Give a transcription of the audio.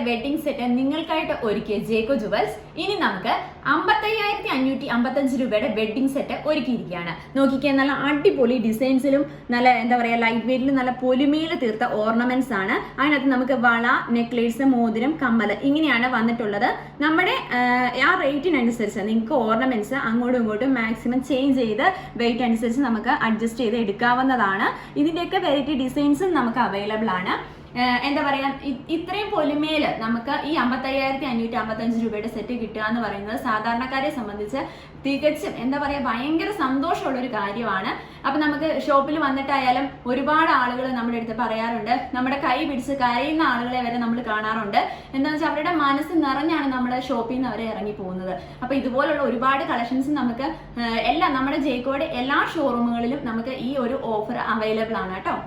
Wedding set നിങ്ങൾക്കായിട്ട് ഒരുക്കിയ ജേക്കോ jewels ഇനി നമുക്ക് 55,555 രൂപയുടെ വെഡിങ് സെറ്റ് ഒരുക്കിയിരിക്കുകയാണ്. നോക്കിക്കാൻ നല്ല അടിപൊളി ഡിസൈൻസിലും നല്ല എന്താ പറയുക ലൈറ്റ് വെയിറ്റിലും നല്ല പൊലിമയിൽ തീർത്ത ഓർണമെന്റ്സ് ആണ്. അതിനകത്ത് നമുക്ക് വള, നെക്ലേസ്, മോതിരം, കമ്മൽ ഇങ്ങനെയാണ് വന്നിട്ടുള്ളത്. നമ്മുടെ ആ റേറ്റിനനുസരിച്ച് നിങ്ങൾക്ക് ഓർണമെന്റ്സ് അങ്ങോട്ടും ഇങ്ങോട്ടും മാക്സിമം ചേഞ്ച് ചെയ്ത് വെയിറ്റ് അനുസരിച്ച് നമുക്ക് അഡ്ജസ്റ്റ് ചെയ്ത് എടുക്കാവുന്നതാണ്. ഇതിന്റെയൊക്കെ വെറൈറ്റി ഡിസൈൻസും നമുക്ക് അവൈലബിൾ ആണ്. എന്താ പറയാ, ഇത്രയും പൊലിമേല് നമുക്ക് ഈ 55,555 രൂപയുടെ സെറ്റ് കിട്ടുക എന്ന് പറയുന്നത് സാധാരണക്കാരെ സംബന്ധിച്ച് തികച്ചും എന്താ പറയാ ഭയങ്കര സന്തോഷമുള്ള ഒരു കാര്യമാണ്. അപ്പൊ നമുക്ക് ഷോപ്പിൽ വന്നിട്ടായാലും ഒരുപാട് ആളുകൾ നമ്മുടെ അടുത്ത് പറയാറുണ്ട്, നമ്മുടെ കൈ പിടിച്ച് കരയുന്ന ആളുകളെ വരെ നമ്മൾ കാണാറുണ്ട്. എന്താണെന്ന് വെച്ചാൽ അവരുടെ മനസ്സ് നിറഞ്ഞാണ് നമ്മുടെ ഷോപ്പിൽ നിന്ന് അവരെ ഇറങ്ങി പോകുന്നത്. അപ്പൊ ഇതുപോലുള്ള ഒരുപാട് കളക്ഷൻസ് നമുക്ക് എല്ലാം നമ്മുടെ ജേക്കോയുടെ എല്ലാ ഷോറൂമുകളിലും നമുക്ക് ഈ ഒരു ഓഫർ അവൈലബിൾ ആണ് കേട്ടോ.